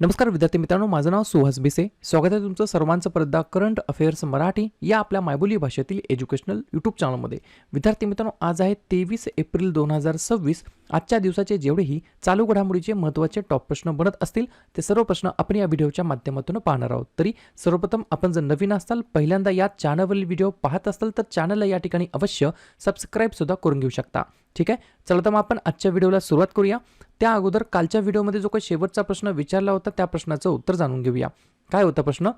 नमस्कार विद्यार्थी मित्रांनो, माझं नाव सुहास भिसे. स्वागत आहे तुमचं सर्वांचं परत करंट अफेअर्स मराठी या आपल्या मायबोली भाषेतील एज्युकेशनल यूट्यूब चॅनलमध्ये. विद्यार्थी मित्रांनो, आज आहे 23 एप्रिल 2026. आजच्या दिवसाचे जेवढेही चालू घडामोडीचे महत्त्वाचे टॉप प्रश्न बनत असतील ते सर्व प्रश्न आपण या व्हिडिओच्या माध्यमातून पाहणार आहोत. तरी सर्वप्रथम आपण जर नवीन असाल, पहिल्यांदा या चॅनलवरील व्हिडिओ पाहत असाल तर चॅनलला या ठिकाणी अवश्य सबस्क्राईब सुद्धा करून घेऊ शकता. ठीक आहे, चला तर मग आपण आजच्या व्हिडिओला सुरुवात करूया. त्या अगोदर कालच्या व्हिडिओमध्ये जो काही शेवटचा प्रश्न विचारला होता त्या प्रश्नाचं उत्तर जाणून घेऊया. काय होता प्रश्न?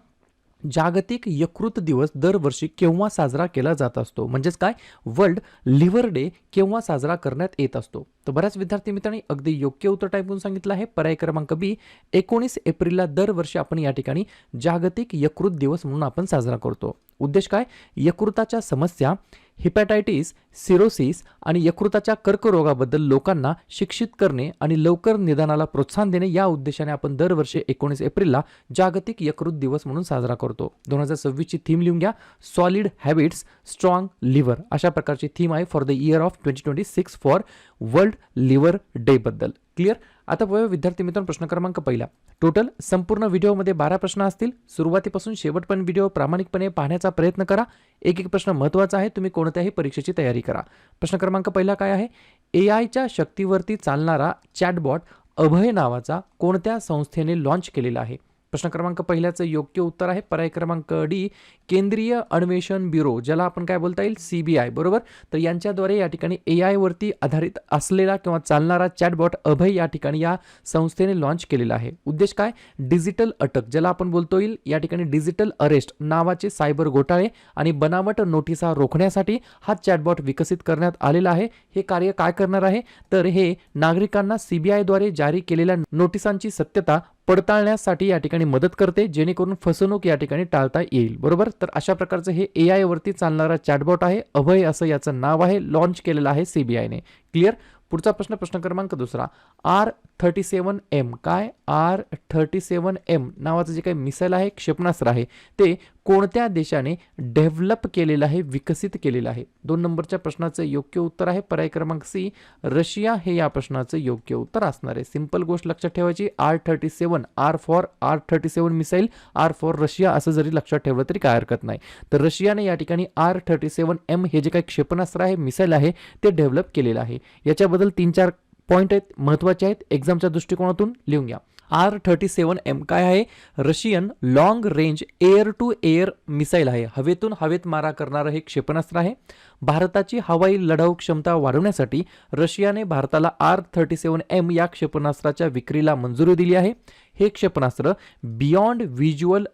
जागतिक यकृत दिवस दरवर्षी केव्हा साजरा केला जात असतो? म्हणजेच काय, वर्ल्ड लिव्हर डे केव्हा साजरा करण्यात येत असतो? तर बऱ्याच विद्यार्थी मित्रांनी अगदी योग्य उत्तर टाईप सांगितलं आहे. पर्याय क्रमांक बी, 19 एप्रिलला दरवर्षी आपण या ठिकाणी जागतिक यकृत दिवस म्हणून आपण साजरा करतो. उद्देश काय? यकृताच्या समस्या, हिपॅटायटिस, सिरोसिस आणि यकृताच्या कर्करोगाबद्दल लोकांना शिक्षित करणे आणि लवकर निदानाला प्रोत्साहन देणे या उद्देशाने आपण दरवर्षी 19 एप्रिलला जागतिक यकृत दिवस म्हणून साजरा करतो. 2026 ची थीम लिहून घ्या, सॉलिड हॅबिट्स स्ट्रॉंग लिव्हर. अशा प्रकारची थीम आहे for the year of 2026 for world liver day बद्दल. क्लिअर? आता बघूया विद्यार्थी मित्रांनो, प्रश्न क्रमांक पहिला. टोटल संपूर्ण व्हिडिओमध्ये 12 प्रश्न असतील. सुरुवातीपासून शेवटपर्यंत व्हिडिओ प्रामाणिकपणे पाहण्याचा प्रयत्न करा. एक एक प्रश्न महत्त्वाचा आहे, तुम्ही कोणत्याही परीक्षेची तयारी करा. प्रश्न क्रमांक पहिला काय आहे? एआयच्या शक्तीवरती चालणारा चॅटबॉट अभय नावाचा कोणत्या संस्थेने लॉन्च केलेला आहे? प्रश्न क्रमांक पहिल्याचं योग्य उत्तर आहे पर्याय क्रमांक डी, केंद्रीय अन्वेषण ब्युरो, ज्याला आपण काय बोलता येईल, CBI. बरोबर. तर यांच्याद्वारे या ठिकाणी AI वरती आधारित असलेला किंवा चालणारा चॅटबॉट अभय या ठिकाणी या संस्थेने लॉन्च केलेला आहे. उद्देश काय? डिजिटल अटक, ज्याला आपण बोलतो येईल या ठिकाणी डिजिटल अरेस्ट नावाचे सायबर घोटाळे आणि बनावट नोटिसा रोखण्यासाठी हा चॅटबॉट विकसित करण्यात आलेला आहे. हे कार्य काय करणार आहे? तर हे नागरिकांना CBI द्वारे जारी केलेल्या नोटिसांची सत्यता पडताळण्यासाठी या ठिकाणी मदत करते, जेणेकरून फसवणूक या ठिकाणी टाळता येईल. बरोबर. तर अशा प्रकारचं हे AI वरती चालणारा चॅटबॉट आहे. अभय असं याचं नाव आहे. लॉन्च केलेलं आहे CBI ने. क्लिअर? पुढचा प्रश्न, प्रश्न क्रमांक दुसरा. R37M काय? R37M नावाचं जे काही मिसाईल आहे, क्षेपणास्त्र आहे, ते कोणत्या देशाने डेव्हलप केलेलं आहे, विकसित केलेलं आहे? 2 नंबरच्या प्रश्नाचं योग्य उत्तर आहे पर्याय क्रमांक सी, रशिया हे या प्रश्नाचं योग्य उत्तर असणार आहे. सिंपल गोष्ट लक्षात ठेवायची, R37, R for R37 missile, R for Russia असं जरी लक्षात ठेवलं तरी काय हरकत नाही. तर रशियाने या ठिकाणी R37M हे जे काही क्षेपणास्त्र आहे, मिसाईल आहे, ते डेव्हलप केलेलं आहे. याच्याबद्दल 3-4 पॉईंट आहेत, महत्त्वाचे आहेत, एक्झामच्या दृष्टिकोनातून लिहून घ्या. R37M काय आहे? Russian long range air to air missile आहे. हवेतून हवेत मारा करणारं हे क्षेपणास्त्र आहे. भारताची हवाई लढाऊ क्षमता वाढवण्यासाठी रशियाने भारताला R37M या क्षेपणास्त्राच्या विक्रीला मंजुरी दिली आहे. हे क्षेपणास्त्र बियॉन्ड व्हिज्युअल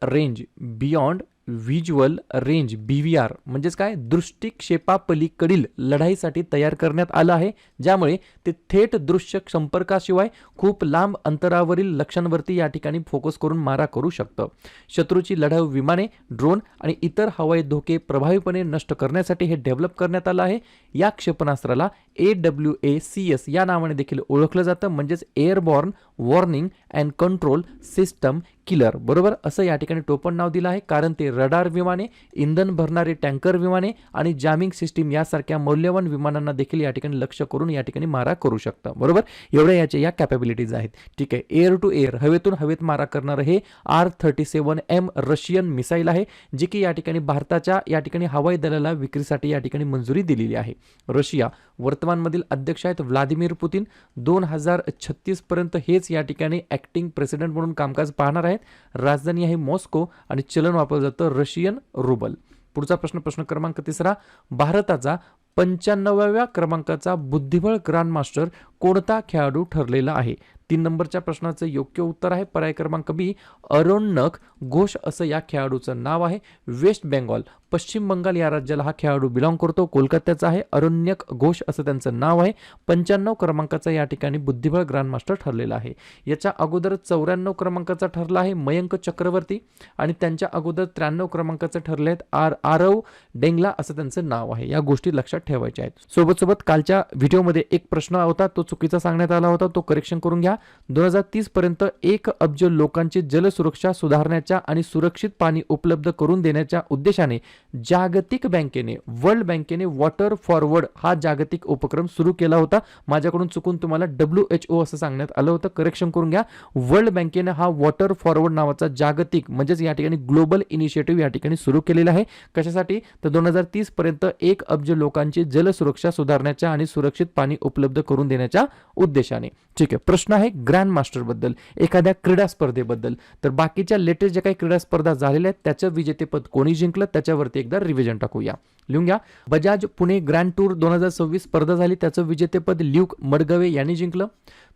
रेंज BVR म्हणजेच काय, दृष्टिक्षेपापलीकडील लढाईसाठी तयार करण्यात आलं आहे, ज्यामुळे ते थेट दृश्य संपर्काशिवाय खूप लांब अंतरावरील लक्ष्यांवरती या ठिकाणी फोकस करून मारा करू शकतं. शत्रूची लढाऊ विमाने, ड्रोन आणि इतर हवाई धोके प्रभावीपणे नष्ट करण्यासाठी हे डेव्हलप करण्यात आलं आहे. या क्षेपणास्त्राला AWACS या नावाने देखील ओळखलं जातं, म्हणजेच airborne warning and control system killer. बरोबर. असं या ठिकाणी टोपण नाव दिलं आहे, कारण ते रडार विमाने, इंधन भरणारे टँकर विमाने आणि जामिंग सिस्टीम यासारख्या मौल्यवान विमानांना देखील या ठिकाणी लक्ष्य करून या ठिकाणी मारा करू शकतं. बरोबर. एवढ्या याच्या या कॅपॅबिलिटीज आहेत. ठीक आहे. एअर टू एअर, हवेतून हवेत मारा करणारं हे R37M रशियन मिसाईल आहे, जे की या ठिकाणी भारताच्या या ठिकाणी हवाई दलाला विक्रीसाठी या ठिकाणी मंजुरी दिलेली आहे. रशिया वर्तमानमधील अध्यक्ष आहेत व्लादिमीर पुतिन. 2036 पर्यंत हेच या ठिकाणी ॲक्टिंग प्रेसिडेंट म्हणून कामकाज पाहणार आहेत. राजधानी आहे मॉस्को आणि चलन वापरलं जातं रशियन रुबल. पुढचा प्रश्न, प्रश्न क्रमांक तिसरा. भारताचा 95व्या क्रमांकाचा बुद्धिबळ ग्रँडमास्टर कोणता खेळाडू ठरलेला आहे? 3 नंबरच्या प्रश्नाचं योग्य उत्तर आहे पर्याय क्रमांक बी, अरोन्नक घोष असं या खेळाडूचं नाव आहे. वेस्ट बेंगॉल, पश्चिम बंगाल या राज्याला हा खेळाडू बिलॉंग करतो. कोलकात्याचा आहे. अरोन्यक घोष असं त्यांचं नाव आहे. 95 क्रमांकाचा या ठिकाणी बुद्धिबळ ग्रँडमास्टर ठरलेला आहे. याच्या अगोदर 94 क्रमांकाचा ठरला आहे मयंक चक्रवर्ती आणि त्यांच्या अगोदर 93 क्रमांकाचं ठरले आहेत आरव डेंगला असं त्यांचं नाव आहे. या गोष्टी लक्षात ठेवायच्या आहेत. सोबत कालच्या व्हिडिओमध्ये एक प्रश्न होता, तो चुकीचा सांगण्यात आला होता, तो करेक्शन करून घ्या. 2030 पर्यंत 1 अब्ज लोकांची जलसुरक्षा सुधारण्याचे देण्याच्या आणि सुरक्षित पाणी उपलब्ध करून देण्याच्या उद्देशाने जागतिक बँकेने, वर्ल्ड बँकेने वॉटर फॉरवर्ड हा जागतिक उपक्रम सुरू केला होता. माझ्याकडून चुकून तुम्हाला WHO असं सांगण्यात आलं होतं, करेक्शन करून घ्या. वर्ल्ड बँकेने हा वॉटर फॉरवर्ड नावाचा जागतिक म्हणजेच या ठिकाणी ग्लोबल इनिशिएटिव्ह या ठिकाणी सुरू केलेला आहे. कशासाठी? तर 2030 पर्यंत 1 अब्ज लोकांची जलसुरक्षा सुधारण्याच्या आणि सुरक्षित पाणी उपलब्ध करून देण्याच्या उद्देशाने. ठीक आहे. प्रश्न आहे ग्रँड मास्टर बद्दल, एखाद्या क्रीडा स्पर्धेबद्दल. तर बाकीच्या लेटेस्ट जे काही क्रीडा स्पर्धा झालेल्या आहेत त्याचं विजेतेपद कोणी जिंकलं त्याच्यावरती एकदा रिव्हिजन टाकूया. लिहून घ्या. बजाज पुणे ग्रँड टूर 2026 स्पर्धा झाली, त्याचं विजेतेपद ल्यूक मडगवे यांनी जिंकलं.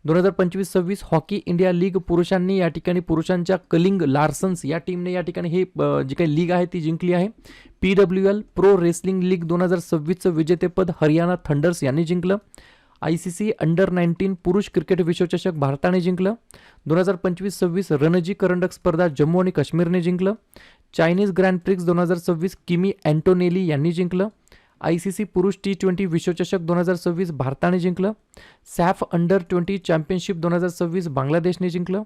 2025-26 हॉकी इंडिया लीग पुरुषांनी या ठिकाणी पुरुषांच्या कलिंग लार्सन्स या टीमने या ठिकाणी हे जी काही लीग आहे ती जिंकली आहे. PWL प्रो रेसलिंग लीग 2026चं विजेतेपद हरियाणा थंडर्स यांनी जिंकलं. ICC अंडर 19 पुरुष क्रिकेट विश्वचषक भारताने जिंकलं. 2025-26 रणजी करंडक स्पर्धा जम्मू आणि काश्मीरने जिंकलं. चायनीज ग्रँड प्रिक्स 2026 किमी अँटोनेली यांनी जिंकलं. ICC पुरुष T20 विश्वचषक 2026 भारताने जिंकलं. सॅफ अंडर 20 चॅम्पियनशिप 2026 बांगलादेशने जिंकलं.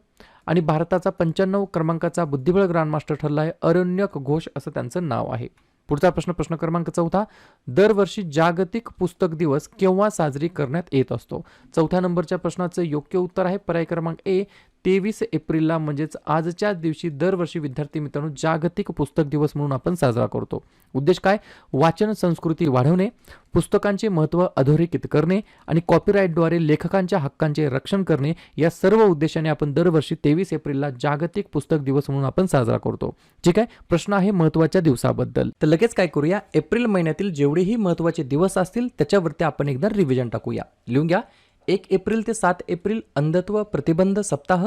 आणि भारताचा 95 क्रमांकाचा बुद्धिबळ ग्रँडमास्टर ठरला आहे अरण्यक घोष असं त्यांचं नाव आहे. पुढचा प्रश्न क्रमांक 4. दरवर्षी जागतिक पुस्तक दिवस केव्हा साजरी करण्यात येत असतो? 4थ्या नंबरच्या प्रश्नाचं योग्य उत्तर आहे पर्याय क्रमांक ए, 23 एप्रिलला म्हणजेच आजच्या दिवशी दरवर्षी विद्यार्थी मित्रांनो जागतिक पुस्तक दिवस म्हणून आपण साजरा करतो. उद्देश काय? वाचन संस्कृती वाढवणे, पुस्तकांचे महत्त्व अधोरेखित करणे आणि कॉपीराईटद्वारे लेखकांच्या हक्कांचे रक्षण करणे या सर्व उद्देशाने आपण दरवर्षी 23 एप्रिलला जागतिक पुस्तक दिवस म्हणून आपण साजरा करतो. ठीक आहे. प्रश्न आहे महत्त्वाच्या दिवसाबद्दल. तर लगेच काय करूया, एप्रिल महिन्यातील जेवढेही महत्त्वाचे दिवस असतील त्याच्यावरती आपण एकदा रिव्हिजन टाकूया. लिहून घ्या. 1 एप्रिल ते 7 एप्रिल अंधत्व प्रतिबंध सप्ताह.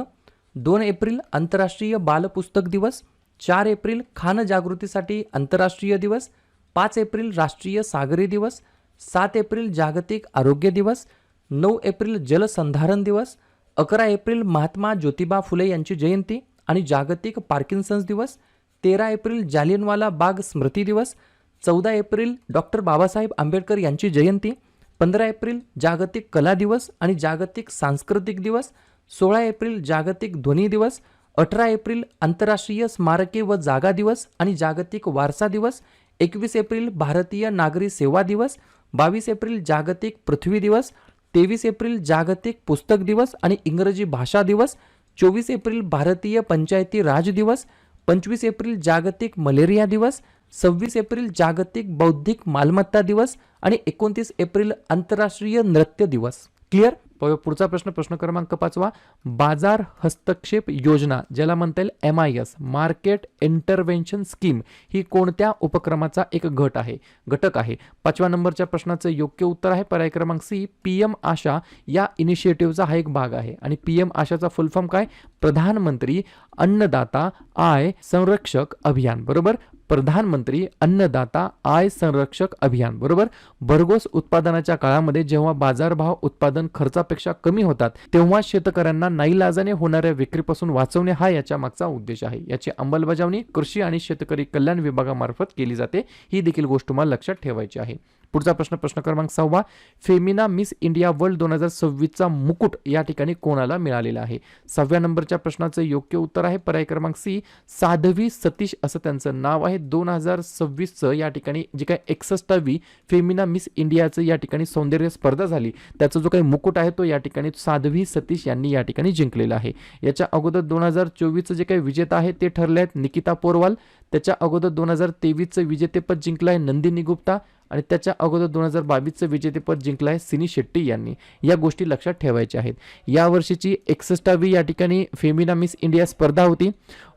2 एप्रिल आंतरराष्ट्रीय बालपुस्तक दिवस. 4 एप्रिल खान जागृतीसाठी आंतरराष्ट्रीय दिवस. 5 एप्रिल राष्ट्रीय सागरी दिवस. 7 एप्रिल जागतिक आरोग्य दिवस. 9 एप्रिल जलसंधारण दिवस. 11 एप्रिल महात्मा ज्योतिबा फुले यांची जयंती आणि जागतिक पार्किन्सन्स दिवस. 13 एप्रिल जालियनवाला बाग स्मृती दिवस. 14 एप्रिल डॉक्टर बाबासाहेब आंबेडकर यांची जयंती. 15 एप्रिल जागतिक कला दिवस आणि जागतिक सांस्कृतिक दिवस. 16 एप्रिल जागतिक ध्वनी दिवस. 18 एप्रिल आंतरराष्ट्रीय स्मारके व जागा दिवस आणि जागतिक वारसा दिवस. 21 एप्रिल भारतीय नागरी सेवा दिवस. 22 एप्रिल जागतिक पृथ्वी दिवस. 23 एप्रिल जागतिक पुस्तक दिवस आणि इंग्रजी भाषा दिवस. 24 एप्रिल भारतीय पंचायती राज दिवस. 25 एप्रिल जागतिक मलेरिया दिवस. 26 एप्रिल जागतिक बौद्धिक मालमत्ता दिवस आणि 29 एप्रिल आंतरराष्ट्रीय नृत्य दिवस. क्लिअर? पुढचा प्रश्न क्रमांक 5. बाजार हस्तक्षेप योजना ज्याला म्हणता येईल MIS मार्केट इंटरव्हेन्शन स्कीम ही कोणत्या उपक्रमाचा एक घटक आहे? 5व्या नंबरच्या प्रश्नाचं योग्य उत्तर आहे पर्याय क्रमांक सी, PM आशा या इनिशिएटिव्हचा हा एक भाग आहे. आणि PM आशाचा फुल फॉर्म काय? प्रधानमंत्री अन्नदाता आय संरक्षक अभियान. बरोबर, प्रधानमंत्री अन्नदाता आय संरक्षक अभियान. बरोबर. भरघोस उत्पादनाच्या काळामध्ये जेव्हा बाजारभाव उत्पादन खर्चापेक्षा कमी होतात तेव्हा शेतकऱ्यांना नाईलाजाने होणाऱ्या विक्रीपासून वाचवणे हा याच्या मागचा उद्देश आहे. याची अंमलबजावणी कृषी आणि शेतकरी कल्याण विभागामार्फत केली जाते. ही देखील गोष्ट तुम्हाला लक्षात ठेवायची आहे. पुढचा प्रश्न क्रमांक 6. फेमिना मिस इंडिया वर्ल्ड 2026चा मुकुट या ठिकाणी कोणाला मिळालेला आहे? 6व्या नंबरच्या प्रश्नाचं योग्य उत्तर आहे पर्याय क्रमांक सी, साध्वी सतीश असं त्यांचं नाव आहे. 2026चं या ठिकाणी जी काही 61वी फेमिना मिस इंडियाचं या ठिकाणी सौंदर्य स्पर्धा झाली त्याचा जो काही मुकुट आहे तो या ठिकाणी साध्वी सतीश यांनी या ठिकाणी जिंकलेला आहे. याच्या अगोदर 2024चं जे काही विजेता आहे ते ठरले आहेत निकिता पोरवाल. त्याच्या अगोदर 2023चं विजेतेपद जिंकलं आहे नंदिनी गुप्ता आणि त्याच्या अगोदर 2022चं विजेतेपद जिंकलं आहे सिनी शेट्टी यांनी. या गोष्टी लक्षात ठेवायच्या आहेत. या वर्षीची 61वी या ठिकाणी फेमिना मिस इंडिया स्पर्धा होती.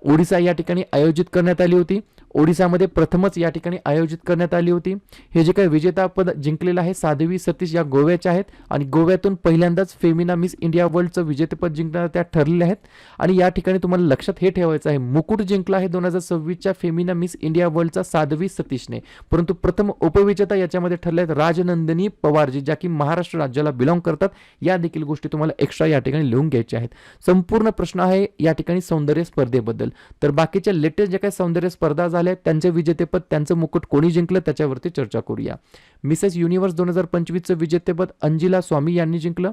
ओडिसा या ठिकाणी आयोजित करण्यात आली होती. ओडिसामध्ये प्रथमच या ठिकाणी आयोजित करण्यात आली होती. हे जे काही विजेतापद जिंकलेलं आहे साध्वी सतीश या गोव्याच्या आहेत आणि गोव्यातून पहिल्यांदाच फेमिना मिस इंडिया वर्ल्डचं विजेतेपद जिंकण्यात त्या ठरलेले आहेत. आणि या ठिकाणी तुम्हाला लक्षात हे ठेवायचं आहे मुकुट जिंकला आहे 2026च्या फेमिना मिस इंडिया वर्ल्डचा साध्वी सतीशने. परंतु प्रथम उपविजेता याच्यामध्ये ठरले आहेत राजनंदिनी पवारजी ज्या की महाराष्ट्र राज्याला बिलॉंग करतात. या देखील गोष्टी तुम्हाला एक्स्ट्रा या ठिकाणी लिहून घ्यायच्या आहेत. संपूर्ण प्रश्न आहे या ठिकाणी सौंदर्य स्पर्धेबद्दल. तर बाकीच्या लेटेस्ट ज्या काही सौंदर्य स्पर्धा झाल्या त्यांचे विजेतेपद त्यांचं मुकुट कोणी जिंकलं त्याच्यावरती चर्चा करूया. मिसेस युनिव्हर्स 2025चं विजेतेपद अंजिला स्वामी यांनी जिंकलं.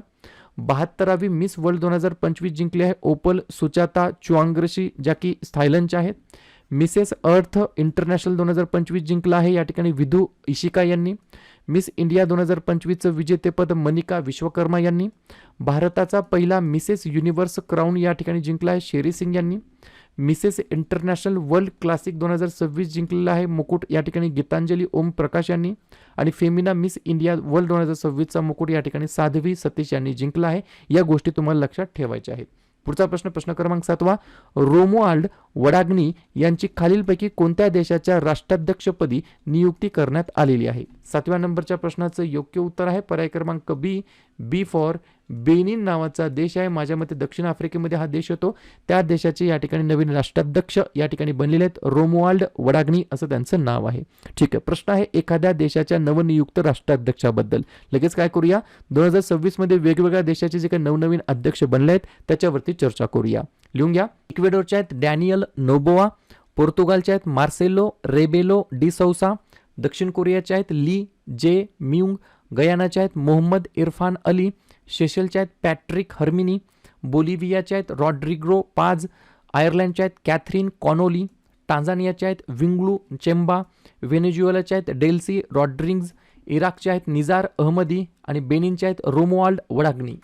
72वी मिस वर्ल्ड 2025 जिंकली आहे ओपल सुचाता चुआंग्रशी, ज्या की थायलंडच्या आहेत. मिसेस अर्थ इंटरनॅशनल 2025 जिंकला आहे या ठिकाणी विधू इशिका यांनी. मिस इंडिया 2025चं विजेतेपद मनिका विश्वकर्मा यांनी. भारताचा पहिला मिसेस युनिव्हर्स क्राऊन या ठिकाणी जिंकला आहे शेरी सिंग यांनी. मिसेस इंटरनॅशनल वर्ल्ड क्लासिक 2026 जिंकलेला आहे मुकुट या ठिकाणी गीतांजली ओम प्रकाश यांनी. आणि फेमिना मिस इंडिया वर्ल्ड 2026चा मुकुट या ठिकाणी साध्वी सतीश यांनी जिंकला आहे. या गोष्टी तुम्हाला लक्षात ठेवायच्या आहेत. पुढचा प्रश्न क्रमांक 7. रोमुआल्ड वडाग्नी यांची खालीलपैकी कोणत्या देशाच्या राष्ट्राध्यक्षपदी नियुक्ती करण्यात आलेली आहे? 7व्या नंबरच्या प्रश्नाचं योग्य उत्तर आहे पर्याय क्रमांक बी फॉर बेनिन नावाचा देश आहे. माझ्या मते दक्षिण आफ्रिकेमध्ये हा देश होतो. त्या देशाचे या ठिकाणी नवीन राष्ट्राध्यक्ष या ठिकाणी बनलेले आहेत. रोमुआल्ड वडाग्नी असं त्यांचं नाव आहे. ठीक आहे. प्रश्न आहे एखाद्या देशाच्या नवनियुक्त राष्ट्राध्यक्षाबद्दल. लगेच काय करूया, 2026 मध्ये वेगवेगळ्या देशाचे जे काही नवनवीन अध्यक्ष बनले आहेत त्याच्यावरती चर्चा करूया. लिहून घ्या. इक्वेडोरचे आहेत डॅनियल नोबोआ. पोर्तुगालचे आहेत मार्सेलो रेबेलो डी सौसा. दक्षिण कोरियाचे आहेत ली जे म्यूंग. गयानाचे आहेत मोहम्मद इरफान अली. सेशलचे आहेत पॅट्रिक हर्मिनी. बोलिव्हियाचे आहेत रॉड्रिगो पाज. आयर्लंडचे आहेत कॅथरीन कॉनोली. टांझानियाचे आहेत विंगलू चेंबा. व्हेनेझुएलाचे आहेत डेल्सी रॉड्रिग्ज. इराकचे आहेत निजार अहमदी. आणि बेनिनचे आहेत रोमुआल्ड वडाग्नी.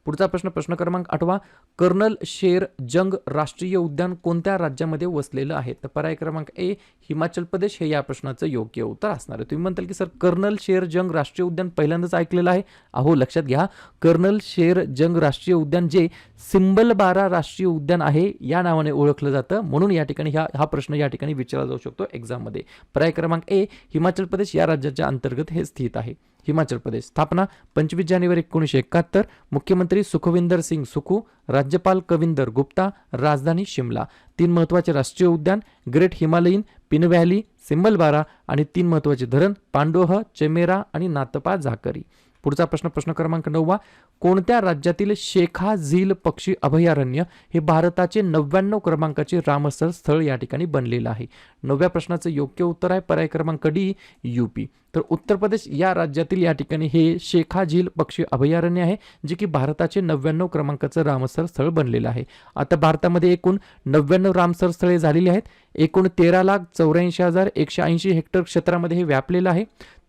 पुढचा प्रश्न क्रमांक 8. कर्नल शेर जंग राष्ट्रीय उद्यान कोणत्या राज्यामध्ये वसलेलं आहे? तर पर्याय क्रमांक ए हिमाचल प्रदेश हे या प्रश्नाचं योग्य उत्तर असणार आहे. तुम्ही म्हणताल की सर कर्नल शेर जंग राष्ट्रीय उद्यान पहिल्यांदाच ऐकलेलं आहे. अहो लक्षात घ्या, कर्नल शेर जंग राष्ट्रीय उद्यान जे सिंबलबारा राष्ट्रीय उद्यान आहे या नावाने ओळखलं जातं, म्हणून या ठिकाणी हा प्रश्न या ठिकाणी विचारला जाऊ शकतो एक्झाममध्ये. पर्याय क्रमांक ए हिमाचल प्रदेश या राज्याच्या अंतर्गत हे स्थित आहे. हिमाचल प्रदेश. स्थापना 25 जानेवारी 1971. मुख्यमंत्री सुखविंदर सिंग सुखू. राज्यपाल कविंदर गुप्ता. राजधानी शिमला. 3 महत्त्वाचे राष्ट्रीय उद्यान ग्रेट हिमालयीन, पिन व्हॅली, सिंबलबारा आणि 3 महत्त्वाचे धरण पांडोह, चेमेरा आणि नातपा झाकरी. पुढचा प्रश्न क्रमांक 9. कोणत्या राज्यातील शेखा झील पक्षी अभयारण्य हे भारताचे 99 क्रमांकाचे रामसर स्थळ या ठिकाणी बनलेलं आहे? 9व्या प्रश्नाचं योग्य उत्तर आहे पर्याय क्रमांक डी यूपी. तर उत्तर प्रदेश या राज्यातील या ठिकाणी हे शेखा झील पक्षी अभयारण्य आहे, जे की भारताचे 99 क्रमांकाचं रामसर स्थळ बनलेलं आहे. आता भारतामध्ये एकूण 99 रामसर स्थळे झालेली आहेत. एकूण 13,84,180 हेक्टर क्षेत्रामध्ये हे व्यापलेलं आहे.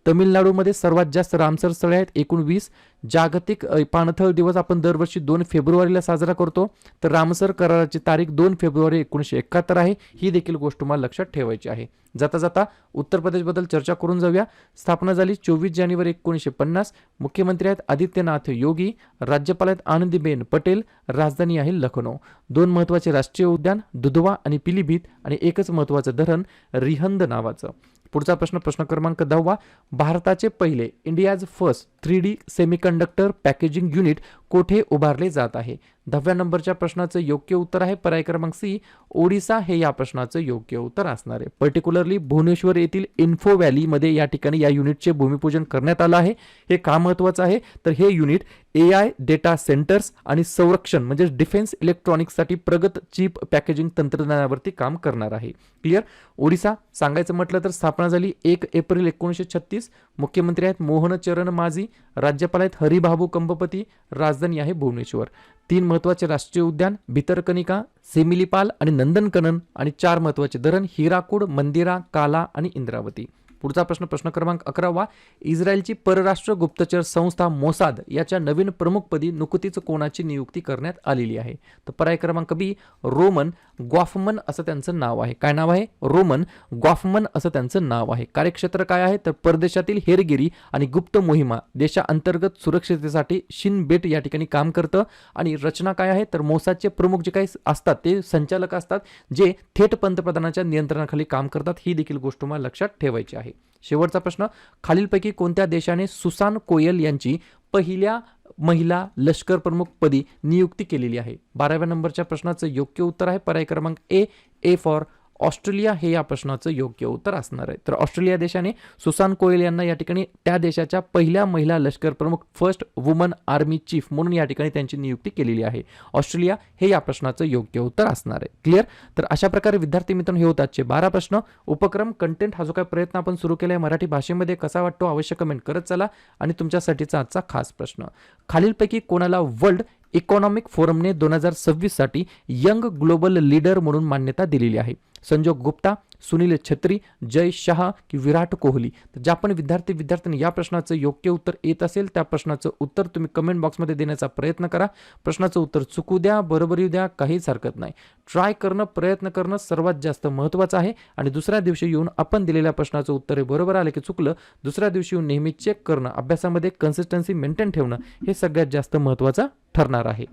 तमिळनाडूमध्ये सर्वात जास्त रामसर स्थळे आहेत, एकूण 20. जागतिक पाणथळ दिवस आपण दरवर्षी 2 फेब्रुवारीला साजरा करतो. तर रामसर कराराची तारीख 2 फेब्रुवारी 1971 आहे. ही देखील गोष्ट तुम्हाला लक्षात ठेवायची आहे. जाता जाता उत्तर प्रदेशबद्दल चर्चा करून जाऊया. स्थापना झाली 24 जानेवारी 1950. मुख्यमंत्री आहेत आदित्यनाथ योगी. राज्यपाल आहेत आनंदीबेन पटेल. राजधानी आहे लखनौ. 2 महत्त्वाचे राष्ट्रीय उद्यान दुधवा आणि पिलीभीत आणि एकच महत्त्वाचं धरण रिहंद नावाचं. पुढचा प्रश्न क्रमांक 10. भारताचे पहिले India's first 3D semiconductor packaging unit कोठे उभारले जात आहे? 10व्या नंबरच्या प्रश्नाचं योग्य उत्तर आहे पर्याय क्रमांक सी ओडिसा हे या प्रश्नाचं योग्य उत्तर असणार आहे. पर्टिक्युलरली भुवनेश्वर येथील इन्फो व्हॅलीमध्ये या ठिकाणी या युनिटचे भूमिपूजन करण्यात आलं आहे. हे का महत्त्वाचं आहे तर हे युनिट AI डेटा सेंटर्स आणि संरक्षण म्हणजे डिफेन्स इलेक्ट्रॉनिक्ससाठी प्रगत चिप पॅकेजिंग तंत्रज्ञानावरती काम करणार आहे. क्लिअर. ओडिसा सांगायचं म्हटलं तर स्थापना झाली 1 एप्रिल 1936. मुख्यमंत्री आहेत मोहन चरण माझी. राज्यपाल आहेत हरिबाबू कंबपती. राजधानी आहे भुवनेश्वर. 3 महत्त्वाचे राष्ट्रीय उद्यान भितरकनिका, सिमिलीपाल आणि नंदनकनन आणि 4 महत्त्वाचे धरण हिराकूड, मंदिरा, काला आणि इंद्रावती. पुढचा प्रश्न क्रमांक 11. इस्रायलची परराष्ट्र गुप्तचर संस्था मोसाद याच्या नवीन प्रमुखपदी नुकतीच कोणाची नियुक्ती करण्यात आलेली आहे? तर पर्याय क्रमांक बी रोमन गॉफमन असं त्यांचं नाव आहे. काय नाव आहे? रोमन गॉफमन असं त्यांचं नाव आहे. कार्यक्षेत्र काय आहे तर परदेशातील हेरगिरी आणि गुप्त मोहिमा देशांतर्गत सुरक्षिततेसाठी शिन बेट या ठिकाणी काम करतं. आणि रचना काय आहे तर मोसादचे प्रमुख जे काही असतात ते संचालक असतात जे थेट पंतप्रधानाच्या नियंत्रणाखाली काम करतात. ही देखील गोष्ट तुम्हाला लक्षात ठेवायची आहे. शेवटचा प्रश्न. खालीलपैकी कोणत्या देशाने सुसान कोयल यांची पहिल्या महिला लष्कर प्रमुख पदी नियुक्ती केलेली आहे? 12व्या नंबरच्या प्रश्नाचं योग्य उत्तर आहे पर्याय क्रमांक ए फॉर ऑस्ट्रेलिया हे या प्रश्नाचं योग्य उत्तर असणार आहे. तर ऑस्ट्रेलिया देशाने सुसान कोयल यांना या ठिकाणी त्या देशाच्या पहिल्या महिला लष्कर प्रमुख, फर्स्ट वुमन आर्मी चीफ म्हणून या ठिकाणी त्यांची नियुक्ती केलेली आहे. ऑस्ट्रेलिया हे या प्रश्नाचं योग्य उत्तर असणार आहे. क्लिअर? तर अशा प्रकारे विद्यार्थी मित्रांनो हे होतात 12 प्रश्न. उपक्रम कंटेंट हा जो काही प्रयत्न आपण सुरू केला आहे मराठी भाषेमध्ये कसा वाटतो अवश्य कमेंट करत चला. आणि तुमच्यासाठीचा आजचा खास प्रश्न, खालीलपैकी कोणाला वर्ल्ड इकॉनॉमिक फोरमने 2026 साठी यंग ग्लोबल लीडर म्हणून मान्यता दिलेली आहे? संजोग गुप्ता, सुनील छत्री, जय शहा की विराट कोहली? तर ज्या पण विद्यार्थ्यांनी या प्रश्नाचं योग्य उत्तर येत असेल त्या प्रश्नाचं उत्तर तुम्ही कमेंट बॉक्समध्ये देण्याचा प्रयत्न करा. प्रश्नाचं उत्तर चुकू द्या, बरोबर येऊ द्या, काहीच हरकत नाही. ट्राय करणं, प्रयत्न करणं सर्वात जास्त महत्त्वाचं आहे. आणि दुसऱ्या दिवशी येऊन आपण दिलेल्या प्रश्नाचं उत्तर हे बरोबर आलं की चुकलं, दुसऱ्या दिवशी येऊन नेहमी चेक करणं, अभ्यासामध्ये कन्सिस्टन्सी मेंटेन ठेवणं हे सगळ्यात जास्त महत्त्वाचं ठरणार आहे.